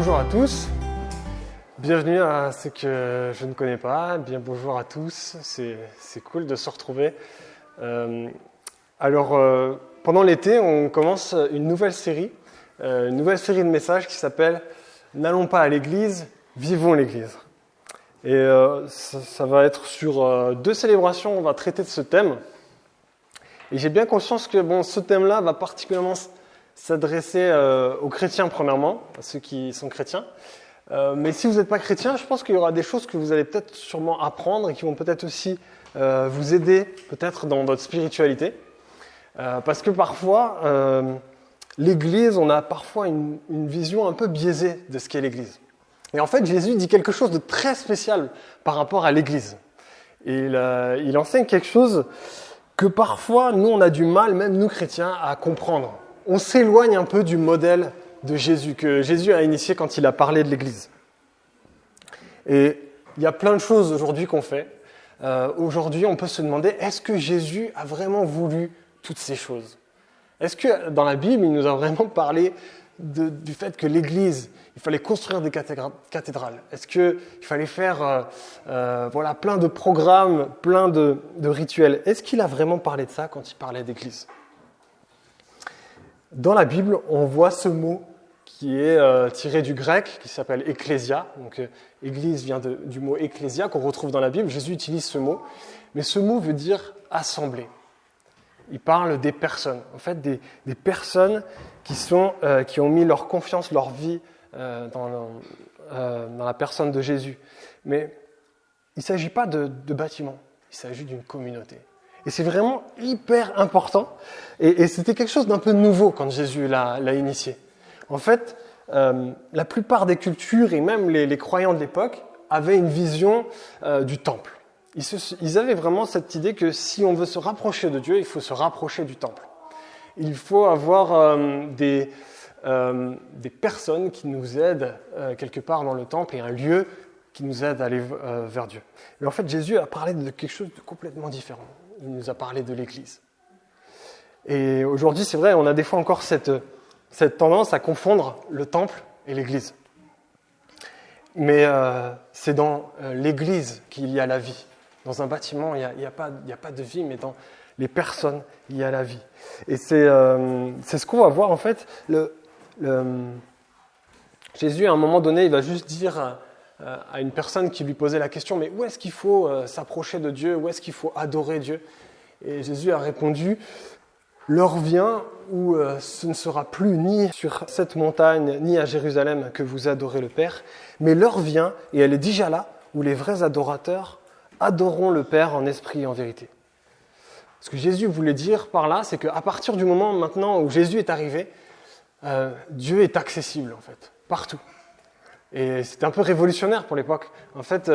bonjour à tous, bienvenue à ceux que je ne connais pas, bien bonjour à tous, c'est cool de se retrouver. Pendant l'été, on commence une nouvelle série de messages qui s'appelle « N'allons pas à l'église, vivons l'église ». Et ça va être sur 2 célébrations, on va traiter de ce thème. Et j'ai bien conscience que ce thème-là va particulièrement s'adresser aux chrétiens premièrement, à ceux qui sont chrétiens. Mais si vous n'êtes pas chrétien, je pense qu'il y aura des choses que vous allez peut-être sûrement apprendre et qui vont peut-être aussi vous aider peut-être dans votre spiritualité. Parce que parfois, l'Église, on a parfois une vision un peu biaisée de ce qu'est l'Église. Et en fait, Jésus dit quelque chose de très spécial par rapport à l'Église. Et il enseigne quelque chose que parfois, nous, on a du mal, même nous chrétiens, à comprendre. On s'éloigne un peu du modèle de Jésus, que Jésus a initié quand il a parlé de l'Église. Et il y a plein de choses aujourd'hui qu'on fait. Aujourd'hui, on peut se demander, est-ce que Jésus a vraiment voulu toutes ces choses ? Est-ce que dans la Bible, il nous a vraiment parlé du fait que l'Église, il fallait construire des cathédrales? Est-ce qu'il fallait faire plein de programmes, plein de rituels? Est-ce qu'il a vraiment parlé de ça quand il parlait d'Église? Dans la Bible, on voit ce mot qui est tiré du grec, qui s'appelle « ecclésia ». Donc, Église vient du mot « ecclésia » qu'on retrouve dans la Bible. Jésus utilise ce mot, mais ce mot veut dire « assemblée ». Il parle des personnes, en fait, des personnes qui ont mis leur confiance, leur vie dans la personne de Jésus. Mais il ne s'agit pas de bâtiments, il s'agit d'une communauté. Et c'est vraiment hyper important. Et c'était quelque chose d'un peu nouveau quand Jésus l'a initié. En fait, la plupart des cultures et même les croyants de l'époque avaient une vision du temple. Ils avaient vraiment cette idée que si on veut se rapprocher de Dieu, il faut se rapprocher du temple. Il faut avoir des personnes qui nous aident quelque part dans le temple et un lieu qui nous aide à aller vers Dieu. Mais en fait, Jésus a parlé de quelque chose de complètement différent. Il nous a parlé de l'Église. Et aujourd'hui, c'est vrai, on a des fois encore cette tendance à confondre le temple et l'Église. Mais c'est dans l'Église qu'il y a la vie. Dans un bâtiment, il n'y a pas de vie, mais dans les personnes, il y a la vie. Et c'est ce qu'on va voir, en fait. Jésus, à un moment donné, il va juste dire à une personne qui lui posait la question « Mais où est-ce qu'il faut s'approcher de Dieu? Où est-ce qu'il faut adorer Dieu ?» Et Jésus a répondu « L'heure vient où ce ne sera plus ni sur cette montagne, ni à Jérusalem que vous adorez le Père, mais l'heure vient, et elle est déjà là, où les vrais adorateurs adoreront le Père en esprit et en vérité. » Ce que Jésus voulait dire par là, c'est qu'à partir du moment maintenant où Jésus est arrivé, Dieu est accessible, en fait, partout. Et c'était un peu révolutionnaire pour l'époque. En fait,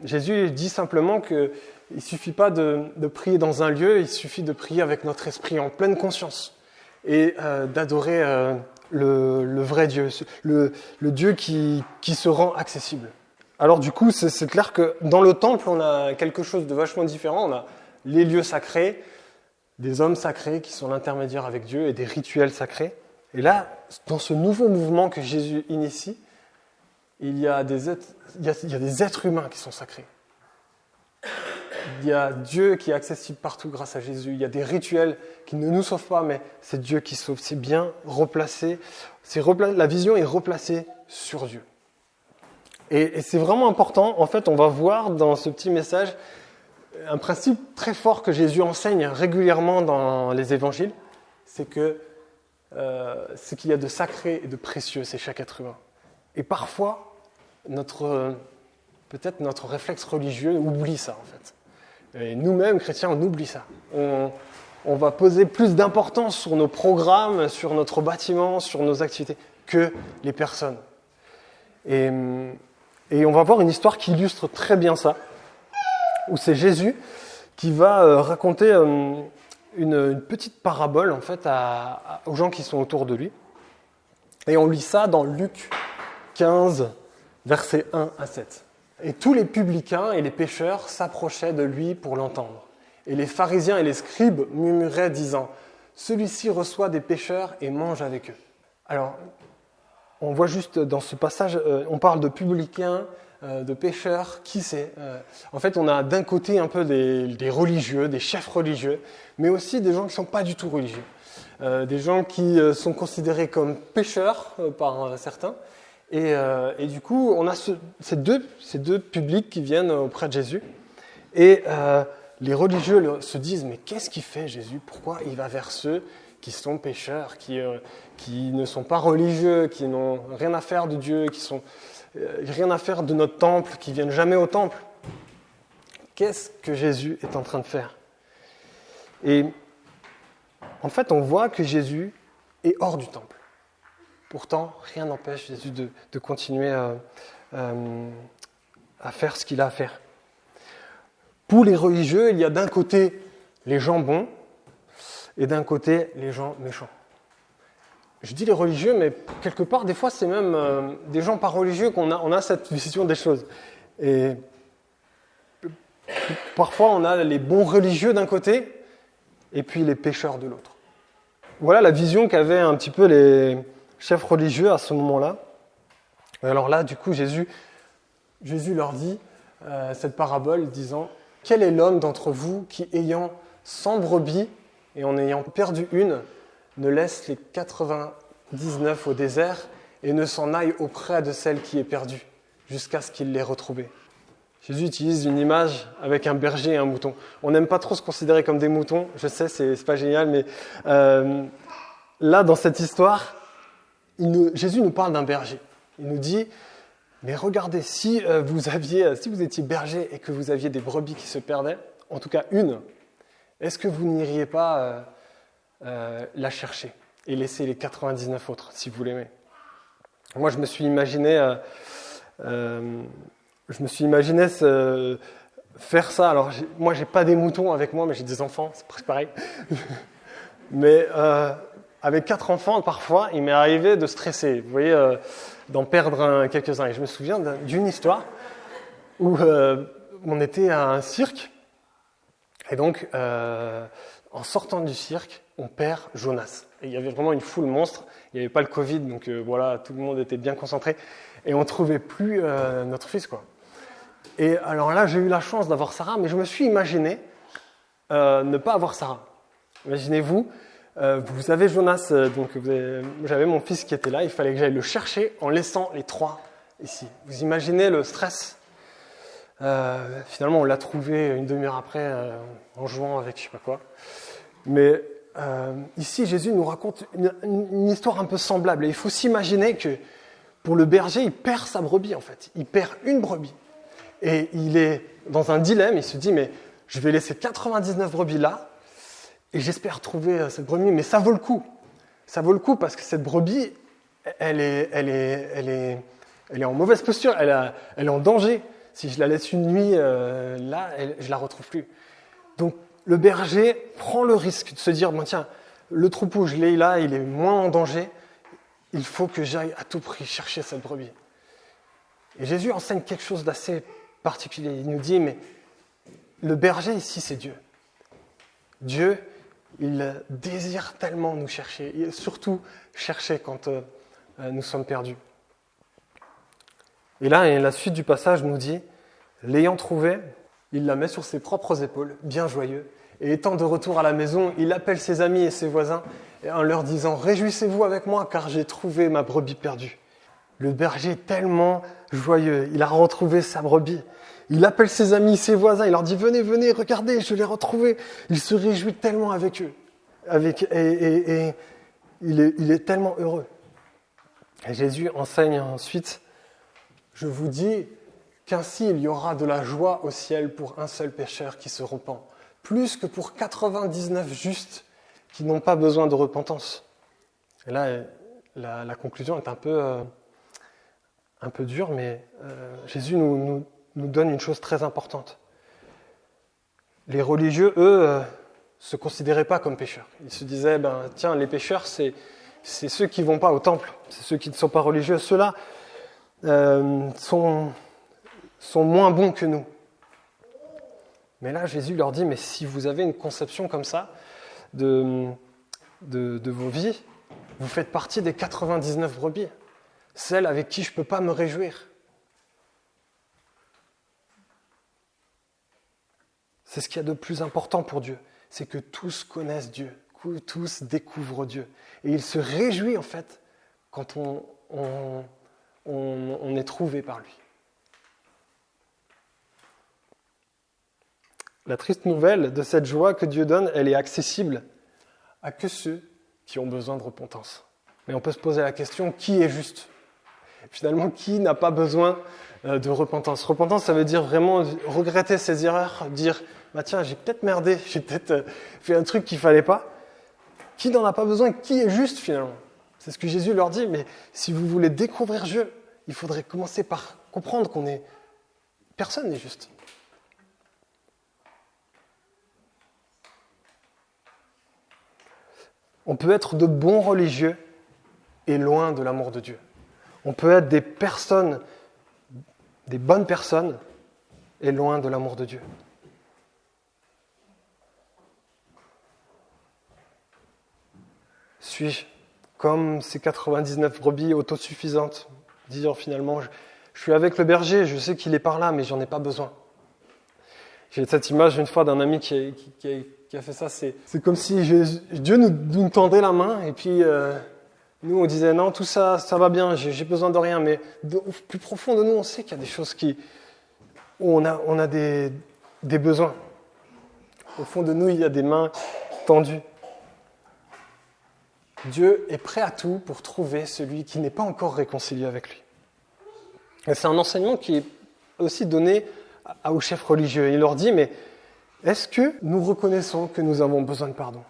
Jésus dit simplement qu'il ne suffit pas de prier dans un lieu, il suffit de prier avec notre esprit en pleine conscience et d'adorer le vrai Dieu, le Dieu qui se rend accessible. Alors du coup, c'est clair que dans le temple, on a quelque chose de vachement différent. On a les lieux sacrés, des hommes sacrés qui sont l'intermédiaire avec Dieu et des rituels sacrés. Et là, dans ce nouveau mouvement que Jésus initie, il y a des êtres humains qui sont sacrés. Il y a Dieu qui est accessible partout grâce à Jésus. Il y a des rituels qui ne nous sauvent pas, mais c'est Dieu qui sauve. C'est bien replacé. La vision est replacée sur Dieu. Et c'est vraiment important. En fait, on va voir dans ce petit message un principe très fort que Jésus enseigne régulièrement dans les évangiles. C'est que ce qu'il y a de sacré et de précieux, c'est chaque être humain. Et parfois, peut-être notre réflexe religieux oublie ça, en fait. Et nous-mêmes, chrétiens, on oublie ça. On va poser plus d'importance sur nos programmes, sur notre bâtiment, sur nos activités, que les personnes. Et on va voir une histoire qui illustre très bien ça, où c'est Jésus qui va raconter une petite parabole en fait aux gens qui sont autour de lui. Et on lit ça dans Luc 15, versets 1 à 7. « Et tous les publicains et les pécheurs s'approchaient de lui pour l'entendre. Et les pharisiens et les scribes murmuraient, disant « Celui-ci reçoit des pécheurs et mange avec eux. » Alors, on voit juste dans ce passage, on parle de publicains, de pécheurs, qui c'est En fait, on a d'un côté un peu des religieux, des chefs religieux, mais aussi des gens qui ne sont pas du tout religieux. Des gens qui sont considérés comme pécheurs par certains. Et du coup, on a ces deux publics qui viennent auprès de Jésus. Et les religieux se disent, mais qu'est-ce qu'il fait Jésus ? Pourquoi il va vers ceux qui sont pécheurs, qui ne sont pas religieux, qui n'ont rien à faire de Dieu, qui sont rien à faire de notre temple, qui viennent jamais au temple. Qu'est-ce que Jésus est en train de faire ? Et en fait, on voit que Jésus est hors du temple. Pourtant, rien n'empêche Jésus de continuer à faire ce qu'il a à faire. Pour les religieux, il y a d'un côté les gens bons et d'un côté les gens méchants. Je dis les religieux, mais quelque part, des fois, c'est même des gens pas religieux qu'on a cette vision des choses. Et parfois, on a les bons religieux d'un côté et puis les pécheurs de l'autre. Voilà la vision qu'avaient un petit peu les chefs religieux à ce moment-là. Et alors là, du coup, Jésus leur dit cette parabole disant « Quel est l'homme d'entre vous qui, ayant 100 brebis et en ayant perdu une, ne laisse les 99 au désert et ne s'en aille auprès de celle qui est perdue, jusqu'à ce qu'il l'ait retrouvée. » Jésus utilise une image avec un berger et un mouton. On n'aime pas trop se considérer comme des moutons, je sais, c'est pas génial, mais là, dans cette histoire, Jésus nous parle d'un berger. Il nous dit, mais regardez, si vous étiez berger et que vous aviez des brebis qui se perdaient, en tout cas une, est-ce que vous n'iriez pas la chercher et laisser les 99 autres, si vous l'aimez. Moi, je me suis imaginé faire ça. Alors, moi, j'ai pas des moutons avec moi, mais j'ai des enfants, c'est presque pareil. Mais avec 4 enfants, parfois, il m'est arrivé de stresser. Vous voyez, d'en perdre quelques-uns. Et je me souviens d'une histoire où on était à un cirque, et donc, en sortant du cirque, on perd Jonas. Et il y avait vraiment une foule monstre. Il n'y avait pas le Covid, donc voilà, tout le monde était bien concentré. Et on ne trouvait plus notre fils, quoi. Et alors là, j'ai eu la chance d'avoir Sarah, mais je me suis imaginé ne pas avoir Sarah. Imaginez-vous, vous avez Jonas, donc j'avais mon fils qui était là, il fallait que j'aille le chercher en laissant les 3 ici. Vous imaginez le stress ? Finalement, on l'a trouvé une demi-heure après en jouant avec je sais pas quoi. Mais ici, Jésus nous raconte une histoire un peu semblable. Et il faut s'imaginer que pour le berger, il perd sa brebis en fait. Il perd une brebis. Et il est dans un dilemme. Il se dit, mais je vais laisser 99 brebis là et j'espère trouver cette brebis. Mais ça vaut le coup. Ça vaut le coup parce que cette brebis, elle est en mauvaise posture. Elle est en danger. Si je la laisse une nuit là, je la retrouve plus. Donc, le berger prend le risque de se dire, bon, tiens, le troupeau, je l'ai là, il est moins en danger, il faut que j'aille à tout prix chercher cette brebis. Et Jésus enseigne quelque chose d'assez particulier. Il nous dit, mais le berger ici, c'est Dieu. Dieu, il désire tellement nous chercher, et surtout chercher quand nous sommes perdus. Et là, la suite du passage nous dit, l'ayant trouvée, il la met sur ses propres épaules, bien joyeux, et étant de retour à la maison, il appelle ses amis et ses voisins, en leur disant « Réjouissez-vous avec moi, car j'ai trouvé ma brebis perdue. » Le berger est tellement joyeux, il a retrouvé sa brebis. Il appelle ses amis, ses voisins, il leur dit « Venez, venez, regardez, je l'ai retrouvé. » Il se réjouit tellement avec eux, et il est tellement heureux. Et Jésus enseigne ensuite « Je vous dis qu'ainsi il y aura de la joie au ciel pour un seul pécheur qui se repent, plus que pour 99 justes qui n'ont pas besoin de repentance. » Et là, la conclusion est un peu dure, mais Jésus nous donne une chose très importante. Les religieux, eux, se considéraient pas comme pécheurs. Ils se disaient, tiens, les pécheurs, c'est ceux qui vont pas au temple, c'est ceux qui ne sont pas religieux. Ceux-là sont moins bons que nous. Mais là, Jésus leur dit, mais si vous avez une conception comme ça de vos vies, vous faites partie des 99 brebis. celle avec qui je ne peux pas me réjouir. C'est ce qu'il y a de plus important pour Dieu, c'est que tous connaissent Dieu, que tous découvrent Dieu. Et il se réjouit en fait quand on est trouvé par lui. La triste nouvelle de cette joie que Dieu donne, elle est accessible à que ceux qui ont besoin de repentance. Mais on peut se poser la question, qui est juste ? Finalement, qui n'a pas besoin de repentance ? Repentance, ça veut dire vraiment regretter ses erreurs, dire « tiens, j'ai peut-être merdé, j'ai peut-être fait un truc qu'il ne fallait pas ». Qui n'en a pas besoin ? Qui est juste finalement ? C'est ce que Jésus leur dit, mais si vous voulez découvrir Dieu, il faudrait commencer par comprendre personne n'est juste. On peut être de bons religieux et loin de l'amour de Dieu. On peut être des bonnes personnes et loin de l'amour de Dieu. Suis-je comme ces 99 brebis autosuffisantes, dire finalement, je suis avec le berger, je sais qu'il est par là, mais j'en ai pas besoin. J'ai cette image une fois d'un ami qui a fait ça, c'est comme si Dieu nous tendait la main, et puis nous on disait non, tout ça, ça va bien, j'ai besoin de rien, mais au plus profond de nous, on sait qu'il y a des choses où on a des besoins. Au fond de nous, il y a des mains tendues. Dieu est prêt à tout pour trouver celui qui n'est pas encore réconcilié avec lui. Et c'est un enseignement qui est aussi donné aux chefs religieux. Il leur dit, mais est-ce que nous reconnaissons que nous avons besoin de pardon ?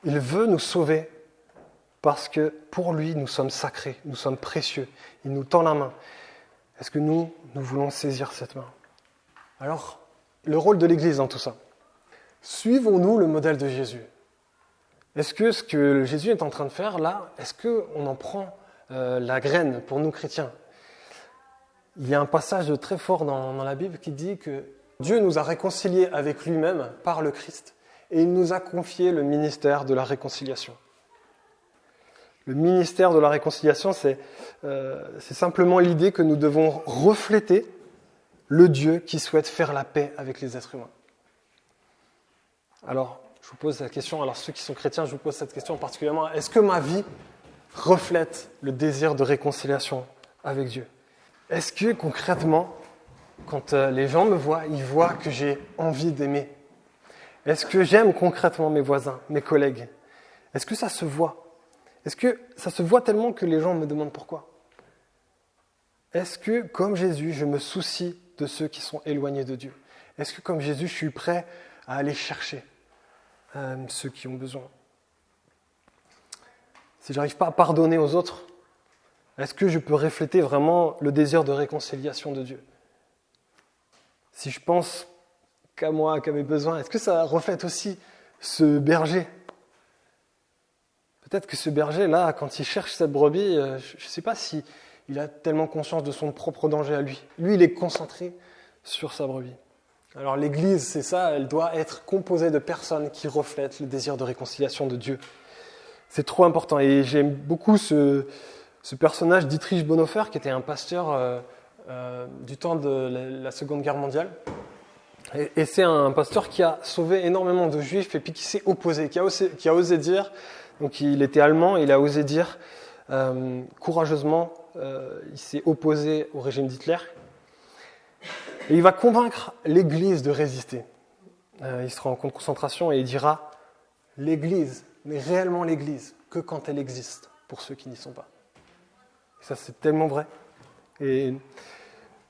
Il veut nous sauver parce que pour lui, nous sommes sacrés, nous sommes précieux. Il nous tend la main. Est-ce que nous voulons saisir cette main ? Alors, le rôle de l'Église dans tout ça. Suivons-nous le modèle de Jésus ? Est-ce que ce que Jésus est en train de faire là, est-ce qu'on en prend la graine pour nous chrétiens ? Il y a un passage très fort dans la Bible qui dit que Dieu nous a réconciliés avec lui-même par le Christ et il nous a confié le ministère de la réconciliation. Le ministère de la réconciliation, c'est simplement l'idée que nous devons refléter le Dieu qui souhaite faire la paix avec les êtres humains. Alors, je vous pose cette question, alors ceux qui sont chrétiens, je vous pose cette question particulièrement, est-ce que ma vie reflète le désir de réconciliation avec Dieu ? Est-ce que concrètement, quand les gens me voient, ils voient que j'ai envie d'aimer ? Est-ce que j'aime concrètement mes voisins, mes collègues ? Est-ce que ça se voit ? Est-ce que ça se voit tellement que les gens me demandent pourquoi ? Est-ce que, comme Jésus, je me soucie de ceux qui sont éloignés de Dieu ? Est-ce que, comme Jésus, je suis prêt à aller chercher ceux qui ont besoin ? Si je n'arrive pas à pardonner aux autres, est-ce que je peux refléter vraiment le désir de réconciliation de Dieu ? Si je pense qu'à moi, qu'à mes besoins, est-ce que ça reflète aussi ce berger ? Peut-être que ce berger, là, quand il cherche cette brebis, je ne sais pas s'il a tellement conscience de son propre danger à lui. Lui, il est concentré sur sa brebis. Alors l'Église, c'est ça, elle doit être composée de personnes qui reflètent le désir de réconciliation de Dieu. C'est trop important. Et j'aime beaucoup ce personnage Dietrich Bonhoeffer, qui était un pasteur du temps de la Seconde Guerre mondiale. Et c'est un pasteur qui a sauvé énormément de Juifs et puis qui s'est opposé, qui a osé dire, donc il était allemand, il a osé dire courageusement, il s'est opposé au régime d'Hitler. Et il va convaincre l'Église de résister. Il sera en camp de concentration et il dira « L'Église n'est réellement l'Église que quand elle existe pour ceux qui n'y sont pas. » Et ça, c'est tellement vrai. Et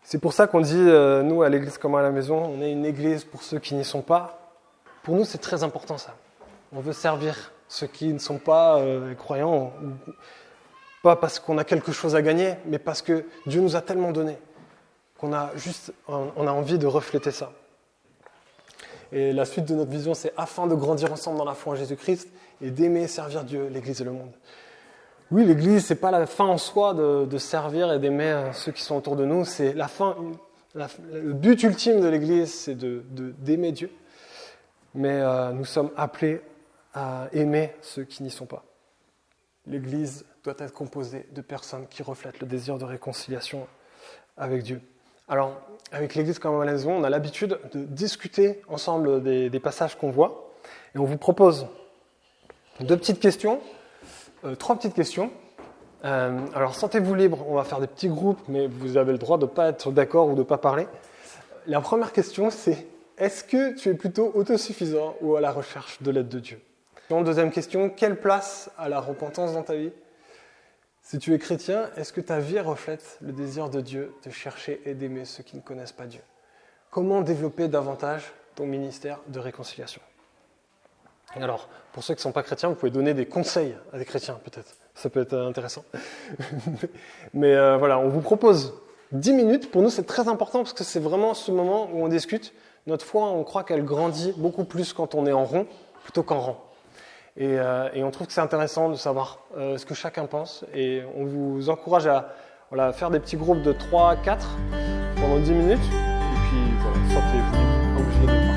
c'est pour ça qu'on dit, nous, à l'Église comme à la maison, on est une Église pour ceux qui n'y sont pas. Pour nous, c'est très important, ça. On veut servir ceux qui ne sont pas croyants, pas parce qu'on a quelque chose à gagner, mais parce que Dieu nous a tellement donné qu'on a envie de refléter ça. Et la suite de notre vision, c'est afin de grandir ensemble dans la foi en Jésus-Christ et d'aimer et servir Dieu, l'Église et le monde. Oui, l'Église, c'est pas la fin en soi de servir et d'aimer ceux qui sont autour de nous. C'est la fin, le but ultime de l'Église, c'est d'aimer Dieu. Mais nous sommes appelés à aimer ceux qui n'y sont pas. L'Église doit être composé de personnes qui reflètent le désir de réconciliation avec Dieu. Alors, avec l'Église comme à la maison, on a l'habitude de discuter ensemble des passages qu'on voit. Et on vous propose trois petites questions. Alors, sentez-vous libre, on va faire des petits groupes, mais vous avez le droit de ne pas être d'accord ou de ne pas parler. La première question, c'est est-ce que tu es plutôt autosuffisant ou à la recherche de l'aide de Dieu? Deuxième question, quelle place a la repentance dans ta vie? Si tu es chrétien, est-ce que ta vie reflète le désir de Dieu de chercher et d'aimer ceux qui ne connaissent pas Dieu? Comment développer davantage ton ministère de réconciliation? Alors, pour ceux qui ne sont pas chrétiens, vous pouvez donner des conseils à des chrétiens, peut-être. Ça peut être intéressant. Mais voilà, on vous propose 10 minutes. Pour nous, c'est très important parce que c'est vraiment ce moment où on discute. Notre foi, on croit qu'elle grandit beaucoup plus quand on est en rond plutôt qu'en rang. Et on trouve que c'est intéressant de savoir ce que chacun pense. Et on vous encourage à faire des petits groupes de 3 à 4 pendant 10 minutes. Et puis, voilà, sentez-vous pas obligé de parler.